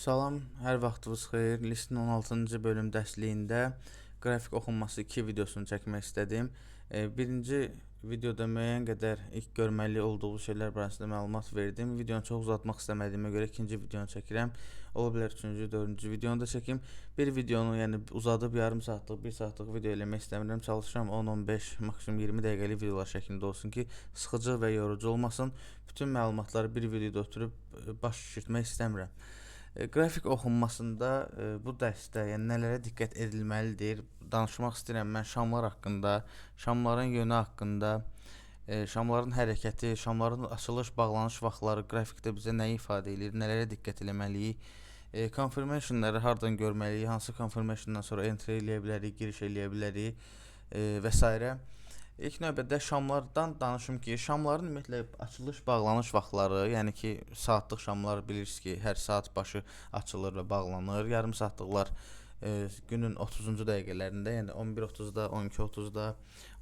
Salam, hər vaxtınız xeyir. Listin 16-cı bölüm dərsliyində qrafik oxunması 2 videosunu çəkmək istədim. Birinci videoda müəyyən qədər ilk görməli olduğu şeylər barəsində məlumat verdim. Videonu çox uzatmaq istəmədiyimə görə ikinci videonu çəkirəm. Ola bilər 3-cü, 4-cü videonu da çəkim. Bir videonu, yəni uzadıb yarım saatlıq, 1 saatlıq video eləmək istəmirəm. Çalışıram 10-15, maksimum 20 dəqiqəlik videolar şəklində olsun ki, sıxıcı və yorucu olmasın. Bütün məlumatları bir videoda oturub baş şişirtmək istəmirəm. Qrafik oxunmasında bu dərsdə yəni nələrə diqqət edilməlidir? Danışmaq istəyirəm mən şamlar haqqında, şamların yönü haqqında, şamların hərəkəti, şamların açılış, bağlanış vaxtları qrafikdə bizə nə ifadə edir, nələrə diqqət etməliyik? Confirmationları hardan görməliyik, hansı confirmationdan sonra enter eləyə bilərik, giriş eləyə bilərik və s. İlk növbədə şamlardan danışım ki, şamların ümumiyyətlə açılış, bağlanış vaxtları, yəni ki, saatlıq şamlar bilirsiniz ki, hər saat başı açılır və bağlanır. Yarım saatlıqlar günün 30-cu dəqiqələrində, yəni 11:30-da, 12:30-da,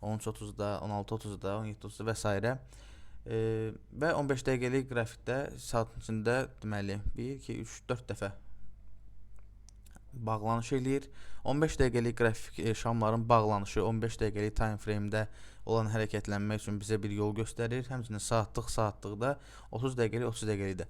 13:30-da, 16:30-da, 17:30-da və s. Və 15 dəqiqəlik qrafikdə saatın içində deməli 1, 2, 3, 4 dəfə bağlanış eləyir. 15 dəqiqəlik qrafik şamların bağlanışı 15 dəqiqəlik time frame-də olan hərəkətlənmək üçün bizə bir yol göstərir. Həmçinin saatlıqda 30 dəqiqəlik, 30 dəqiqəlikdə.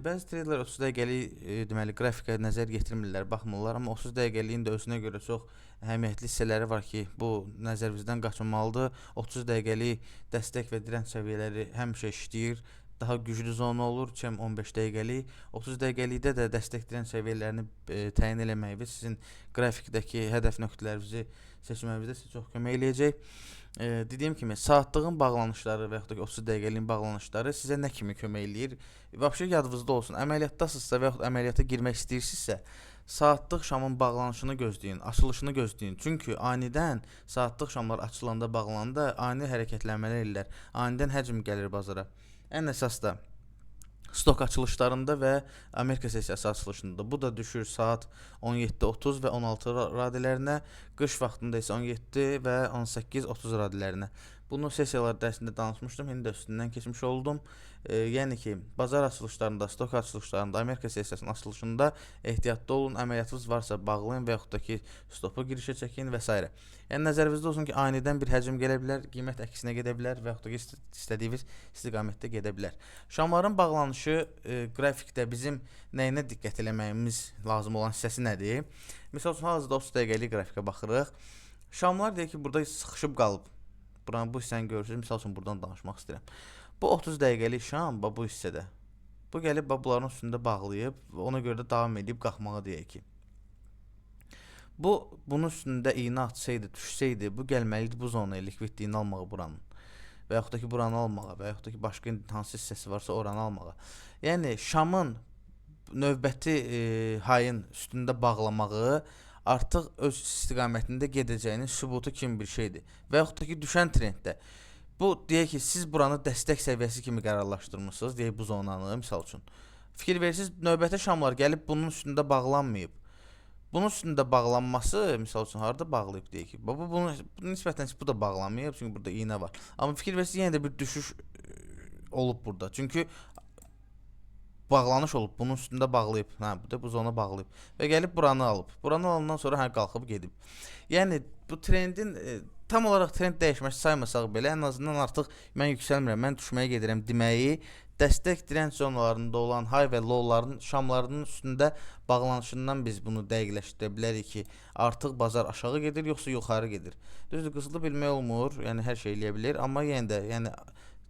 Bəzi traderlər 30 dəqiqəlik deməli qrafikə nəzər yetirmirlər, baxmırlar, amma 30 dəqiqəliyin də özünə görə çox əhəmiyyətli hissələri var ki, bu nəzərimizdən qaçınmalıdır. 30 dəqiqəlik dəstək və direnç səviyyələri həmişə işləyir. Daha güclü zona olur, 15 dəqiqəlik. 30 dəqiqəlikdə də dəstək direnç səviyyələrini təyin eləməyiniz sizin qrafikdəki hədəf nöqtələrinizi seçmənizdə sizə çox kömək eləyəcək. Dediyim kimi, saatlığın bağlanışları və yaxud da 30 dəqiqəliyin bağlanışları sizə nə kimi kömək eləyir? Vəbşə yadınızda olsun, əməliyyatdasınızsa və yaxud əməliyyata girmək istəyirsinizsə, saatlıq şamın bağlanışını gözləyin, açılışını gözləyin. Çünki anidən saatlıq şamlar açılanda, bağlananda ani hərəkətlənmələr eləyirlər. Anidən həcm gəlir bazara. Ən əsas da stok açılışlarında və Amerika sessiyası açılışında. Bu da düşür saat 17:30 və 16 radələrinə, qış vaxtında isə 17 və 18:30 radələrinə. Bunu sessiyalar dərsində danışmışdım, indi də üstündən keçmiş oldum. Yəni ki, bazar açılışlarında, stok açılışlarında, Amerika sessiyasının açılışında ehtiyatlı olun, əməliyyatınız varsa bağlayın və yaxud da ki, stopu girişə çəkin və s. Yəni nəzərinizdə olsun ki, anidən bir həcm gələ bilər, qiymət əksinə gedə bilər və yaxud da ki, istədiyiniz istiqamətdə gedə bilər. Şamların bağlanışı qrafikdə bizim nəyinə diqqət eləməyimiz lazım olan hissəsi nədir? Məsəl üçün, hazırda 30 dəqiqəlik grafikə baxırıq. Şamlar deyək ki, burada sıxışıb qalıb. Buranı bu hissəni görürsünüz. Misal üçün buradan danışmaq istəyirəm. Bu 30 dəqiqəlik şam bu hissədə. Bu gəlib bunların üstündə bağlayıb, ona görə də davam edib qalxmağa deyək ki. Bunun üstündə iynə atsaydı, düşsəydi, bu gəlməli idi bu zonaya likvidliyini almağa buranın. Və yaxud da ki, buranı almağa və yaxud da ki, başqa hansı hissəsi varsa oranı almağa. Yəni şamın növbəti hayın üstündə bağlamağı artıq öz istiqamətində gedəcəyinin sübutu kimi bir şeydir. Və yaxud da ki, düşən trenddə. Bu, deyək ki, siz buranı dəstək səviyyəsi kimi qərarlaşdırmışsınız, deyək bu zonanı, misal üçün. Fikir verirsiniz, növbəti şamlar gəlib bunun üstündə bağlanmayıb. Bunun üstündə bağlanması, misal üçün, harada bağlayıb, deyək ki, bunun nisbətən bu da bağlanmayıb, çünki burada iynə var. Amma fikir verirsiniz, yenə də bir düşüş olub burada. Çünki bağlanış olub, bunun üstündə bağlayıb, bu zona bağlayıb və gəlib buranı alıb. Buranı alandan sonra qalxıb gedib. Yəni bu trendin tam olaraq trend dəyişməsi saymasaq belə, ən azından artıq mən yüksəlmirəm, mən düşməyə gedirəm deməyi, dəstək direnç zonalarında olan high və low'ların şamlarının üstündə bağlanışından biz bunu dəqiqləşdirə bilərik ki, artıq bazar aşağı gedir, yoxsa yuxarı gedir. Düzdür, qısıtlı bilmək olmur, yəni hər şey eləyə bilir, amma yenə də, yəni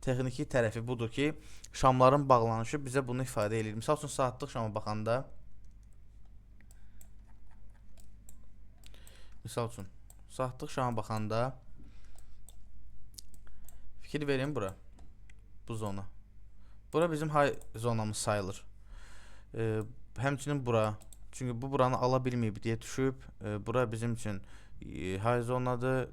texniki tərəfi budur ki, şamların bağlanışı bizə bunu ifadə edir. Misal üçün, saatlıq şama baxanda, fikir verin bura, bu zona. Bura bizim high zonamız sayılır. Həmçinin bura, çünki bu buranı ala bilməyib deyə düşüb, bura bizim üçün high zonadır,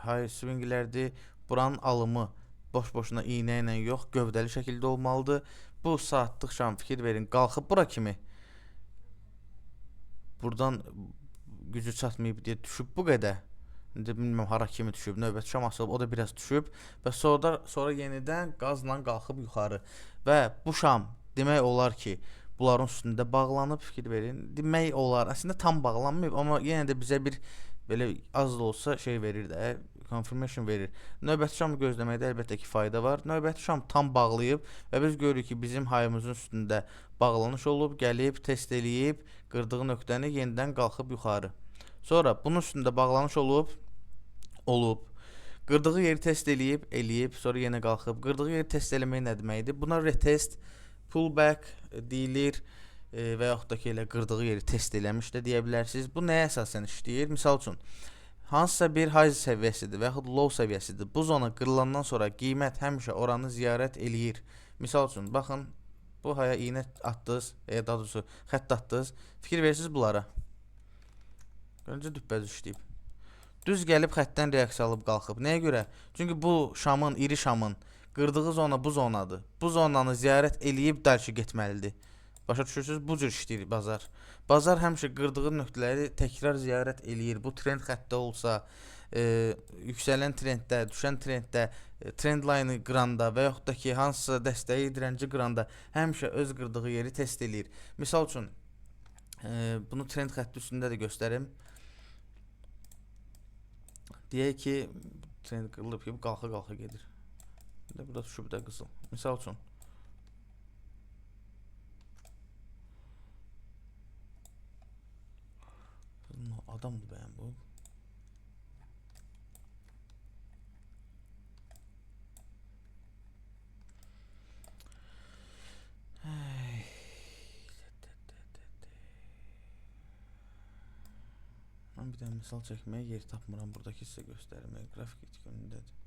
high swinglərdir. Buranın alımı boş-boşuna iynə ilə yox, gövdəli şəkildə olmalıdır. Bu saatlıq şam, fikir verin, qalxıb bura kimi. Buradan gücü çatmayıb deyə düşüb bu qədər. İndi bilmirəm hara kimi düşüb, növbəti şam açılıb, o da biraz düşüb və sonra yenidən qazla qalxıb yuxarı. Və bu şam demək olar ki, bunların üstündə bağlanıb, fikir verin. Demək olar, əslində tam bağlanmayıb, amma yenə də bizə bir belə az da olsa şey verir də, confirmation verir. Növbəti şamı gözləməkdə əlbəttə ki fayda var. Növbəti şam tam bağlayıb və biz görürük ki bizim hayımızın üstündə bağlanış olub, gəlib, test eləyib, qırdığı nöqtəni yenidən qalxıb yuxarı. Sonra bunun üstündə bağlanış olub, qırdığı yeri test eləyib, sonra yenə qalxıb, qırdığı yeri test eləmək nə deməkdir? Buna retest, pullback deyilir və yaxud da ki elə qırdığı yeri test eləmiş də deyə bilərsiniz. Bu nəyə əsasən işləyir? Misal üçün, hansısa bir high səviyyəsidir və yaxud low səviyyəsidir. Bu zona qırılandan sonra qiymət həmişə oranı ziyarət eləyir. Misal üçün, baxın, bu haya iynə atdınız, daha doğrusu xətt atdınız. Fikir verirsiniz bunlara. Öncə düpbəz işləyib. Düz gəlib xəttdən reaksiya alıb qalxıb. Nəyə görə? Çünki bu şamın, iri şamın qırdığı zona bu zonadır. Bu zonanı ziyarət eləyib dərki getməlidir. Başa düşürsünüz? Bu cür işləyir bazar. Bazar həmişə qırdığı nöqtələri təkrar ziyarət eləyir. Bu trend xəttdə olsa, yüksələn trenddə, düşən trenddə, trend line-ı qıranda və yaxud da ki hansısa dəstəyi, dirənci qıranda həmişə öz qırdığı yeri test eləyir. Misal üçün, bunu trend xətti üstündə də göstərim. Deyək ki, trend qırılıb ki, qalxa gedir. Burada düşüb də qızıl. Misal üçün, adamdır bəyəm bu. Mən bir dənə misal çəkməyə yer tapmıram. Buradakı sizə göstərməyə. Qrafik etkinliğindədir.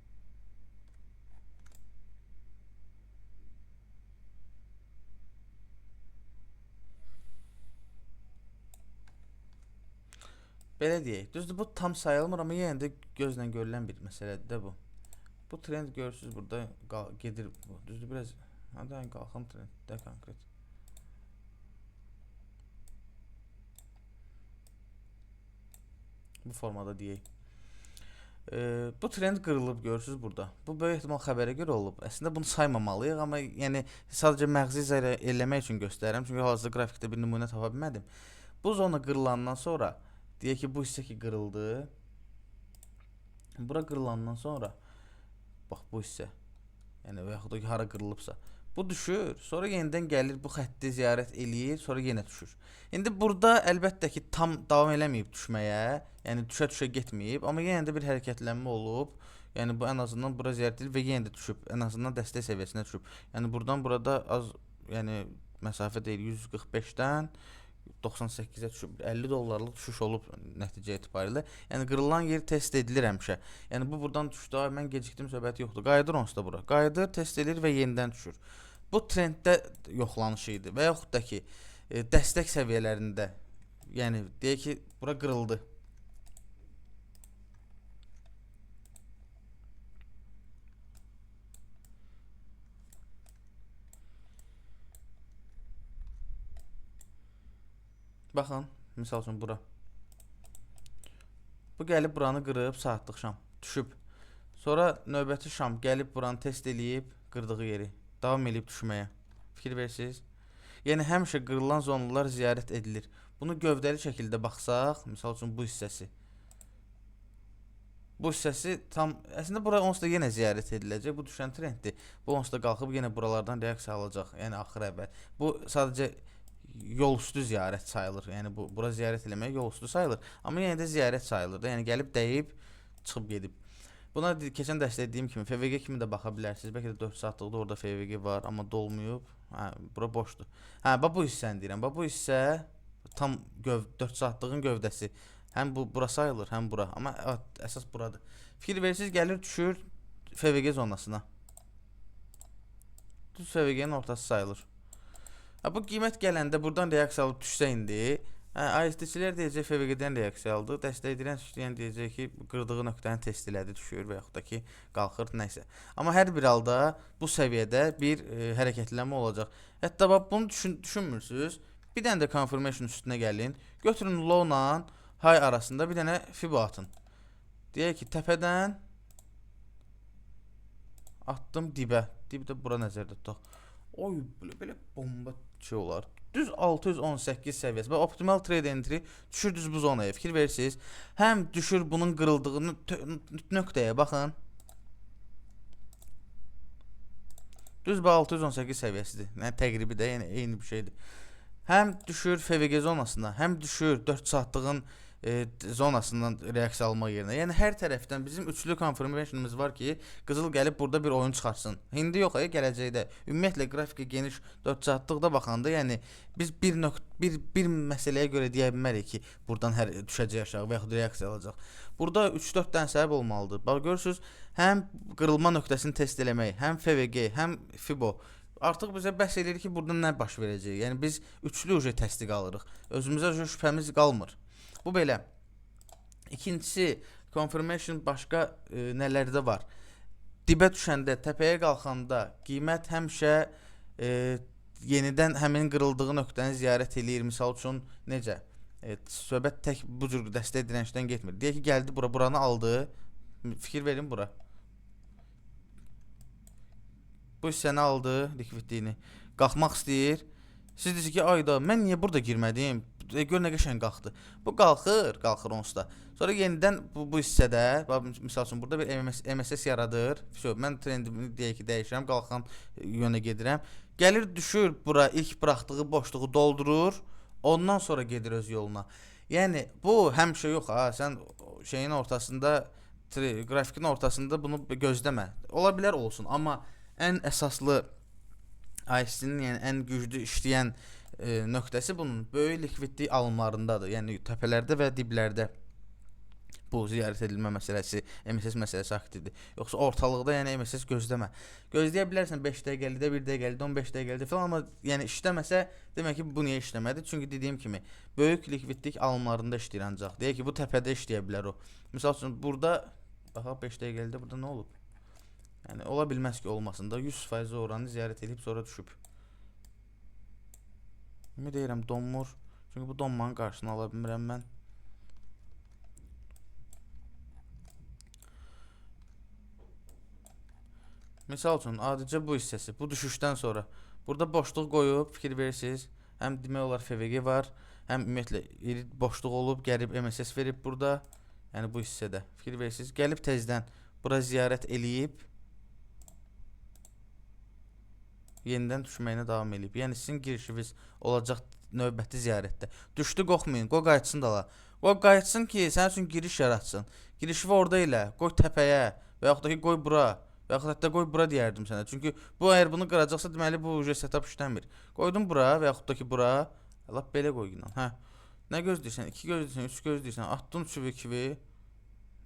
Belə deyək. Düzdür, bu tam sayılmır, amma yenə də gözlə görülən bir məsələdir də bu. Bu trend görürsünüz burada gedir bu. Düzdür, biraz hadi qalxan trenddə konkret. Bu formada deyək. Bu trend qırılıb görürsünüz burada. Bu böyük ehtimal xəbərə görə olub. Əslində bunu saymamalıyıq, amma yəni sadəcə məğzi izah eləmək üçün göstərirəm. Çünki hazırda qrafikdə bir nümunə tapa bilmədim. Bu zona qırılandan sonra deyək ki bu hissə ki qırıldı. Bura qırılandan sonra bax bu hissə. Yəni və yaxud da ki hara qırılıbsa bu düşür, sonra yenidən gəlir bu xətti ziyarət eləyir, sonra yenə düşür. İndi burada əlbəttə ki tam davam eləməyib düşməyə, yəni düşə getməyib, amma yenə də bir hərəkətlənmə olub. Yəni bu ən azından bura ziyarət edilib və yenə də düşüb, ən azından dəstək səviyyəsinə düşüb. Yəni buradan burada az, yəni məsafə deyil, 145-dən 98-ə düşüb, $50 düşüş olub nəticə etibarilə. Yəni qırılan yer test edilir həmişə. Yəni bu buradan düşdü, mən gecikdim, söhbəti yoxdur. Qayıdır onsuz da bura. Qayıdır, test edilir və yenidən düşür. Bu trenddə yoxlanışı idi və yaxud da ki dəstək səviyyələrində, yəni deyək ki bura qırıldı. Baxın, misal üçün bura. Bu gəlib buranı qırıb, saatlıq şam düşüb. Sonra növbəti şam gəlib buranı test eləyib, qırdığı yeri davam eləyib düşməyə. Fikir verirsiniz? Yəni həmişə qırılan zonalar ziyarət edilir. Bunu gövdəli şəkildə baxsaq, misal üçün bu hissəsi. Bu hissəsi tam, əslində bura onsuz da yenə ziyarət ediləcək. Bu düşən trenddir. Bu onsuz da qalxıb yenə buralardan reaksiya alacaq. Yəni axır əvvəl. Bu sadəcə yol üstü ziyarət sayılır. Yəni bura ziyarət eləmək yol üstü sayılır. Amma yenə də ziyarət sayılır da. Yəni gəlib dəyib, çıxıb gedib. Buna keçən dəstə dediyim kimi FVG kimi də baxa bilərsiniz. Bəlkə də 4 saatlıqda orada FVG var, amma dolmuyub. Hə, bura boşdur. Hə, bax bu hissəni deyirəm. Bax bu hissə tam 4 saatlığın gövdəsi. Həm bura sayılır, həm bura. Amma əsas buradır. Fikir verirsiniz, gəlir düşür FVG zonasına. Düz FVG-nin ortası sayılır. Bu qiymət gələndə buradan reaksiya alıb düşsə indi, IST-çilər deyəcək FVG-dən reaksiya aldı, dəstək edirən düşdüyən deyəcək ki, qırdığı nöqtəni test elədi, düşür və yaxud da ki, qalxır, nəysə. Amma hər bir halda bu səviyyədə bir hərəkətlənmə olacaq. Hətta bunu düşünmürsünüz, bir dənə də confirmation üstünə gəlin, götürün low-la high arasında bir dənə Fibo atın. Deyək ki, təpədən atdım dibə, dibdə bura nəzərdə tutaq. Oy, belə bomba şey olar. düz 618 səviyyəsi. Bax, optimal trade entry düşür düz bu zonaya. Fikir verirsiniz. Həm düşür bunun qırıldığını nöqtəyə baxın. Düz bu 618 səviyyəsidir. Yəni təqribi də, yəni eyni bir şeydir. Həm düşür FVG zonasına, həm düşür 4 saatlığın zonasından reaksiya alma yerinə. Yəni hər tərəfdən bizim üçlü confirmationımız var ki, qızıl gəlib burada bir oyun çıxartsın. İndi yox, gələcəkdə. Ümumiyyətlə qrafika geniş 4 saatlıqda baxanda, yəni biz bir məsələyə görə deyə bilmərik ki, buradan hər düşəcək aşağı və yaxud reaksiya alacaq. Burada 3-4 dənə səbəb olmalıdır. Bax görürsüz, həm qırılma nöqtəsini test eləmək, həm FVG, həm FIBO artıq bizə bəhs edir ki, burada nə baş verəcək. Yəni biz üçlü təsdiq alırıq. Özümüzə şübhəmiz qalmır. Bu belə. İkincisi, confirmation başqa nələrdə var? Dibə düşəndə, təpəyə qalxanda qiymət həmişə yenidən həmin qırıldığı nöqtəni ziyarət eləyir. Misal üçün necə? Söhbət tək bu cür dəstək dirəncdən getmir. Deyək ki, gəldi bura, buranı aldı. Fikir verin bura. Bu hissəni aldı, likvidliyini. Qalxmaq istəyir. Siz deyirsiniz ki, ayda mən niyə burada girmədim? Gör nə qəşəng qalxdı. Bu qalxır onsuz da. Sonra yenidən bu hissədə, misal üçün burada bir MSS yaradır. Mən trendimi deyək ki, dəyişirəm, qalxan yönə gedirəm. Gəlir, düşür bura, ilk buraxdığı boşluğu doldurur, ondan sonra gedir öz yoluna. Yəni bu həmişə yox ha, sən şeyin ortasında, qrafikin ortasında bunu gözləmə. Ola bilər olsun, amma ən əsaslı IC-nin, yəni ən güclü işləyən nöqtəsi bunun böyük likvidlik alımlarındadır. Yəni təpələrdə və diblərdə bu ziyarət edilmə məsələsi, MSS məsələsi haqqıdır. Yoxsa ortalıqda yəni MSS gözləmə. Gözləyə bilərsən 5 dəqiqəlikdə, 1 dəqiqəlikdə, 15 dəqiqəlikdə falan, amma yəni işləməsə, demək ki, bu niyə işləmədi? Çünki dediyim kimi, böyük likvidlik alımlarında işləyir ancaq. Deyək ki, bu təpədə işləyə bilər o. Misal üçün burada, baxaq 5 dəqiqəlikdə burada nə olub? Yəni ola bilməz ki, olmasın da 100% oranı ziyarət edib sonra düşüb. Ümid edirəm donmur. Çünki bu donmanın qarşısını ala bilmirəm mən. Misal üçün adicə bu hissəsi, bu düşüşdən sonra burada boşluq qoyub fikir verirsiniz. Həm demək olar FVG var, həm ümumiyyətlə iri boşluq olub, gəlib MSS verib burada. Yəni bu hissədə fikir verirsiniz. Gəlib tezdən bura ziyarət eləyib yenidən düşməyinə davam edib. Yəni sizin girişiniz olacaq növbəti ziyarətdə. Düşdü, qorxmayın, qoy qayıtsın da la. Qoy qayıtsın ki, sənin üçün giriş yaratsın. Girişi orada elə, qoy təpəyə və yaxud da ki, qoy bura və yaxud hətta qoy bura deyərdim sənə. Çünki bu əgər bunu qıracaqsa, deməli bu setup işləmir. Qoydum bura və yaxud da ki, bura. Lap belə qoyun. Hə. Nə gözləyirsən? 2 gözləyirsən, 3 gözləyirsən. Atdın 3-2,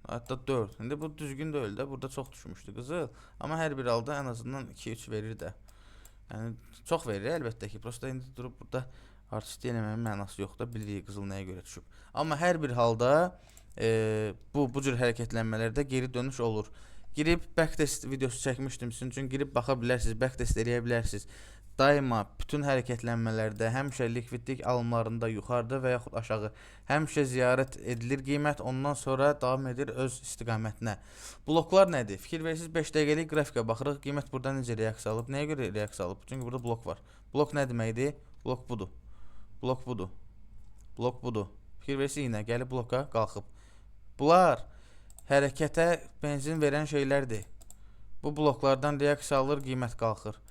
hətta 4. İndi bu düzgün deyil də, burada çox düşmüşdü qızıl. Amma hər bir halda ən azından 2-3 verir də. Yəni çox verir əlbəttə ki, prosta indi durub burada artist eləməyin mənası yoxdur, bilirik qızıl nəyə görə düşüb. Amma hər bir halda bu cür hərəkətlənmələrdə geri dönüş olur. Girib backtest videosu çəkmişdim sizin üçün, girib baxa bilərsiniz, backtest eləyə bilərsiniz. Daima bütün hərəkətlənmələrdə həmişə likvidlik alımlarında yuxarıda və yaxud aşağı həmişə ziyarət edilir qiymət, ondan sonra davam edir öz istiqamətinə. Bloklar nədir? Fikir verirsiniz 5 dəqiqəlik qrafika baxırıq, qiymət burada necə reaksiya alıb, nəyə görə reaksiya alıb? Çünki burada blok var. Blok nə deməkdir? Blok budur. Blok budur. Blok budur. Fikir verirsiniz yenə gəlib bloka qalxıb. Bunlar hərəkətə benzin verən şeylərdir. Bu bloklardan reaksiya alır, qiymət qalxır.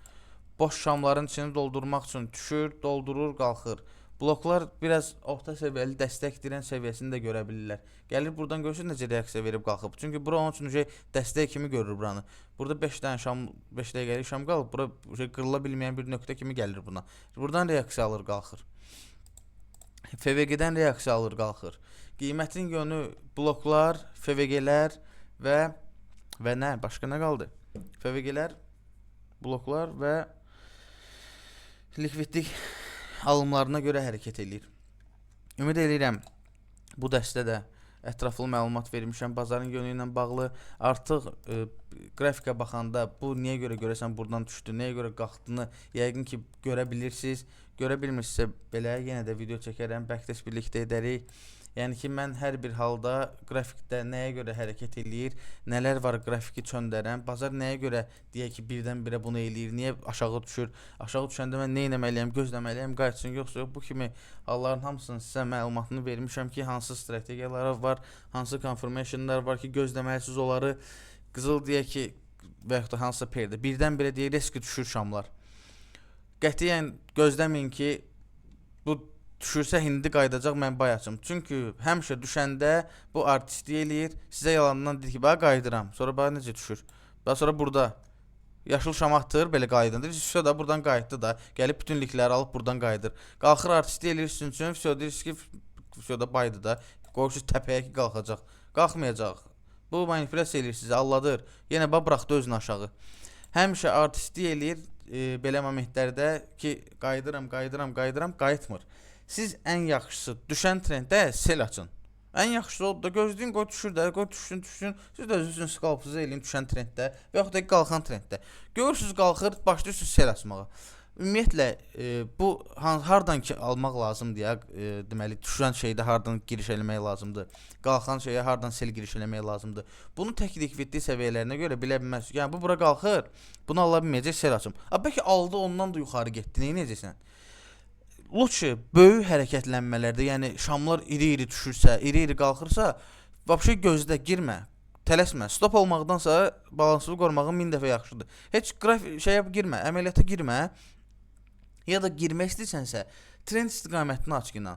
Boş şamların içini doldurmaq üçün düşür, doldurur, qalxır. Bloklar biraz orta səviyyəli dəstək dirən səviyyəsini də görə bilirlər. Gəlir buradan görürsünüz necə reaksiya verib qalxıb. Çünki bura onun üçün dəstək kimi görür buranı. Burada 5 dənə şam, 5 dəqiqəlik şam qalıb, bura qırıla bilməyən bir nöqtə kimi gəlir buna. Buradan reaksiya alır, qalxır. FVG-dən reaksiya alır, qalxır. Qiymətin yönü bloklar, FVG-lər və nə? Başqa nə qaldı? FVG-lər, bloklar və likvidlik alımlarına görə hərəkət eləyir. Ümid edirəm bu dəstədə ətraflı məlumat vermişəm bazarın yönü ilə bağlı. Artıq qrafika baxanda bu niyə görə görəsən buradan düşdü, nəyə görə qalxdığını yəqin ki görə bilirsiniz. Görə bilmirsinizsə belə yenə də video çəkərəm, backtest birlikdə edərik. Yəni ki, mən hər bir halda qrafikdə nəyə görə hərəkət eləyir, nələr var qrafiki çöndərən, bazar nəyə görə deyək ki, birdən-birə bunu eləyir, niyə aşağı düşür, aşağı düşəndə mən nə etməliyəm, gözləməliyəm, qayıtsın, yoxsa yox, bu kimi halların hamısının sizə məlumatını vermişəm ki, hansı strategiyalar var, hansı confirmationlar var ki, gözləməlisiniz onları. Qızıl deyək ki, və yaxud da hansısa perdə birdən-birə deyək riski düşür şamlar. Qətiyyən gözləməyin ki, bu düşürsə indi qayıdacaq, mən bay açım. Çünki həmişə düşəndə bu artistlik eləyir, sizə yalandan deyir ki, bax qayıdıram. Sonra bax necə düşür. Daha sonra burada yaşıl şam atır, belə qayıdındır. Vəsə da buradan qayıtdı da, gəlib bütün likləri alıb buradan qayıdır. Qalxır artistlik eləyir sizin üçün, vəsə deyirsiniz ki, vəsə da baydı da, qoyursuz təpəyə ki qalxacaq. Qalxmayacaq. Bu manipulyasiya eləyir sizi, alladır. Yenə bax buraxdı özünü aşağı. Həmişə artistlik eləyir belə momentlərdə ki, qayıdıram, qayıtmır. Siz ən yaxşısı düşən trenddə sel açın. Ən yaxşısı o da gözləyin, qoy düşür də, qoy düşsün. Siz də özünüzün skalpınızı eləyin düşən trenddə və yaxud da qalxan trenddə. Görürsüz qalxır, başlayırsınız sel açmağa. Ümumiyyətlə bu hardan ki almaq lazımdır ya, deməli düşən şeydə hardan giriş eləmək lazımdır. Qalxan şeyə hardan sel giriş eləmək lazımdır. Bunu tək likvidlik səviyyələrinə görə bilə bilməzsiniz. Yəni bu bura qalxır, bunu ala bilməyəcək, sel açım. Bəlkə aldı ondan da yuxarı getdi. Nə edəcəksən? Lütfü böyük hərəkətlənmələrdə, yəni şamlar iri-iri düşürsə, iri-iri qalxırsa, vəbşə gözlə, girmə. Tələsmə. Stop olmaqdansa balansını qormağın 1000 dəfə yaxşıdır. Heç şeyə girmə, əməliyyata girmə. Ya da girmək istəyirsənsə, trend istiqamətini aç inan.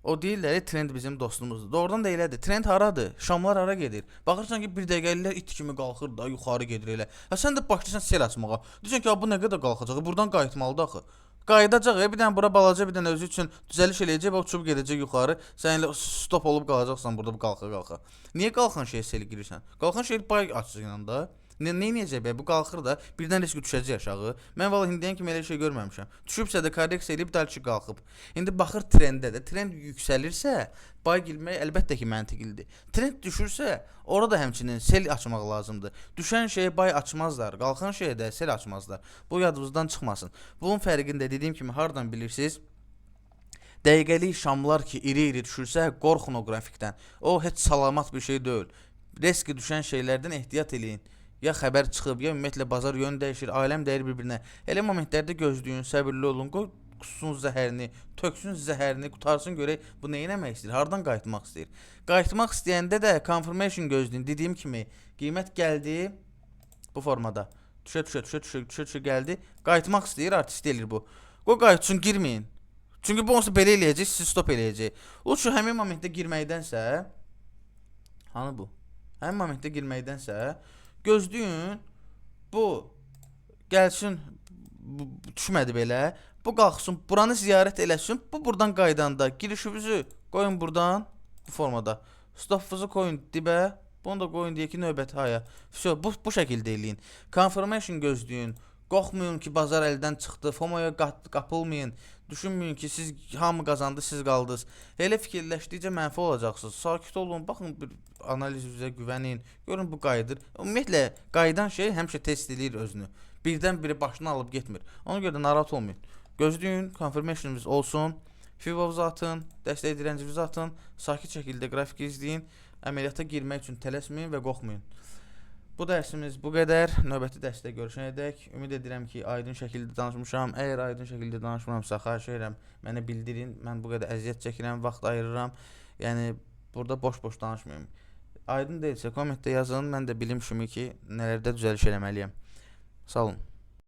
O deyirlər ki, trend bizim dostumuzdur. Doğrudan da elədir. Trend haradır? Şamlar hara gedir? Baxırsan ki, bir dəqiqəlilər it kimi qalxır da, yuxarı gedir elə. Sən də başlayırsan sel açmağa. Deyirsən ki, bu nə qədər qalxacaq? Buradan qayıtmalıdır axı. Qayıdacaq, bir dənə bura balaca, bir dənə özü üçün düzəliş eləyəcək, uçub gedəcək yuxarı. Sən elə stop olub qalacaqsan burada qalxa. Niyə qalxan şeyə sel girirsən? Qalxan şey bay açığıyla da. Nə edəcək bə? Bu qalxır da, birdən riski düşəcək aşağı. Mən valla indiyə kimi elə şey görməmişəm. Düşübsə də korreksiya eləyib dəlçi qalxıb. İndi baxır trendə də. Trend yüksəlirsə, bay girmək əlbəttə ki, məntiqlidir. Trend düşürsə, orada həmçinin sel açmaq lazımdır. Düşən şeyə bay açmazlar, qalxan şeyə də sel açmazlar. Bu yadınızdan çıxmasın. Bunun fərqində dediyim kimi hardan bilirsiniz? Dəqiqəlik şamlar ki, iri-iri düşürsə, qorxun o qrafikdən. O heç salamat bir şey deyil. Riski düşən şeylərdən ehtiyat eləyin. Ya xəbər çıxıb, ya ümumiyyətlə bazar yön dəyişir, aləm dəyir bir-birinə. Elə momentlərdə gözləyin, səbirli olun, qoy qussun zəhərini, töksün zəhərini, qutarsın görək bu nə etmək istəyir, hardan qayıtmaq istəyir. Qayıtmaq istəyəndə də confirmation gözləyin. Dediyim kimi, qiymət gəldi bu formada. Düşə gəldi. Qayıtmaq istəyir, artist eləyir bu. Qoy qayıtsın, girməyin. Çünki bu onsuz belə eləyəcək, sizi stop eləyəcək. O şu həmin momentdə girməkdənsə, hanı bu? Həmin momentdə girməkdənsə gözləyin, bu gəlsin, düşmədi belə, bu qalxsın, buranı ziyarət eləsin, bu buradan qaydanda, girişinizi qoyun buradan, bu formada, stopunuzu qoyun dibə, bunu da qoyun deyək ki, növbəti aya, bu şəkildə eləyin, confirmation gözləyin, qorxmayın ki, bazar əldən çıxdı, FOMO-ya qapılmayın, düşünməyin ki, siz hamı qazandı, siz qaldınız. Elə fikirləşdikcə mənfi olacaqsınız. Sakit olun, baxın bir analizə güvənin, görün bu qayıdır. Ümumiyyətlə, qayıdan şey həmişə test eləyir özünü. Birdən-biri başını alıb getmir. Ona görə də narahat olmayın. Gözləyin, confirmation'ımız olsun, FIBO-vuzu atın, dəstək direncinizi atın, sakit şəkildə qrafik izləyin, əməliyyata girmək üçün tələsməyin və qorxmayın. Bu dərsimiz bu qədər. Növbəti dərsdə görüşənədək ümid edirəm ki, aydın şəkildə danışmışam. Əgər aydın şəkildə danışmıramsa, xahiş edirəm, mənə bildirin. Mən bu qədər əziyyət çəkirəm, vaxt ayırıram. Yəni burada boş-boş danışmayım. Aydın deyilsə kommentdə yazın. Mən də bilim kimi ki, nələrdə düzəliş eləməliyəm. Sağ olun.